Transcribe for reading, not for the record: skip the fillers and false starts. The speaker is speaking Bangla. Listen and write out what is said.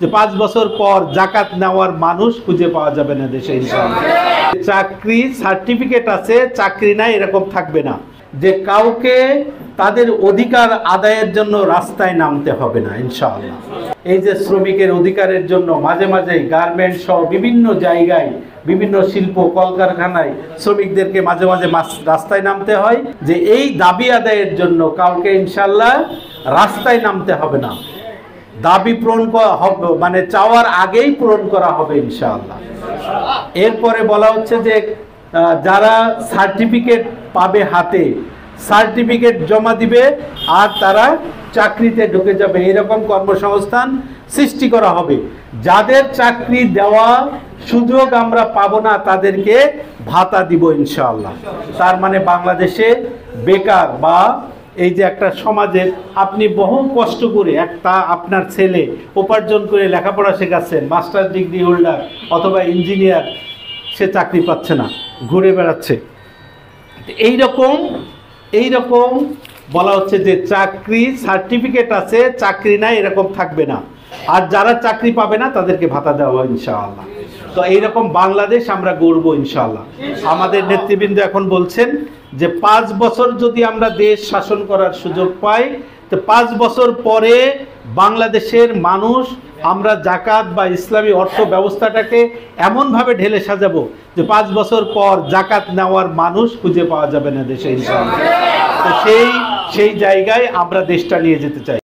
যে 5 বছর পর জাকাত নেওয়ার মানুষ খুঁজে পাওয়া যাবে না দেশে ইনশাআল্লাহ। চাকরি সার্টিফিকেট আছে, চাকরি নাই, এরকম থাকবে না। যে কাউকে তাদের অধিকার আদায়ের জন্য রাস্তায় নামতে হবে না ইনশাআল্লাহ। এই যে শ্রমিকের অধিকারের জন্য মাঝে মাঝে গার্মেন্টস সহ বিভিন্ন জায়গায়, বিভিন্ন শিল্প কলকারখানায় শ্রমিকদেরকে মাঝে মাঝে রাস্তায় নামতে হয়, যে এই দাবি আদায়ের জন্য কাউকে ইনশাআল্লাহ রাস্তায় নামতে হবে না। দাবি পূরণ করা হবে, মানে চাওয়ার আগেই পূরণ করা হবে ইনশাআল্লাহ। এরপরে বলা হচ্ছে যে যারা সার্টিফিকেট পাবে হাতে, সার্টিফিকেট জমা দিবে আর তারা চাকরিতে ঢুকে যাবে, এরকম কর্মসংস্থান সৃষ্টি করা হবে। যাদের চাকরি দেওয়া সুযোগ আমরা পাবো না তাদেরকে ভাতা দিব ইনশাআল্লাহ। তার মানে বাংলাদেশে বেকার বা এই যে একটা সমাজের আপনি বহু কষ্ট করে একটা আপনার ছেলে উপার্জন করে লেখাপড়া শেখাচ্ছেন, মাস্টার ডিগ্রি হোল্ডার অথবা ইঞ্জিনিয়ার, সে চাকরি পাচ্ছে না, ঘুরে বেড়াচ্ছে। এইরকম বলা হচ্ছে যে চাকরি সার্টিফিকেট আছে, চাকরি নাই, এরকম থাকবে না। আর যারা চাকরি পাবে না তাদেরকে ভাতা দেওয়া ইনশাআল্লাহ। তো এইরকম বাংলাদেশ আমরা গড়ব ইনশাআল্লাহ। আমাদের নেতৃবৃন্দ এখন বলছেন যে 5 বছর যদি আমরা দেশ শাসন করার সুযোগ পাই, তো 5 বছর পরে বাংলাদেশের মানুষ আমরা জাকাত বা ইসলামী অর্থ ব্যবস্থাটাকে এমনভাবে ঢেলে সাজাবো যে 5 বছর পর জাকাত নেওয়ার মানুষ খুঁজে পাওয়া যাবে না দেশে ইনশাআল্লাহ। তো সেই জায়গায় আমরা দেশটা নিয়ে যেতে চাই।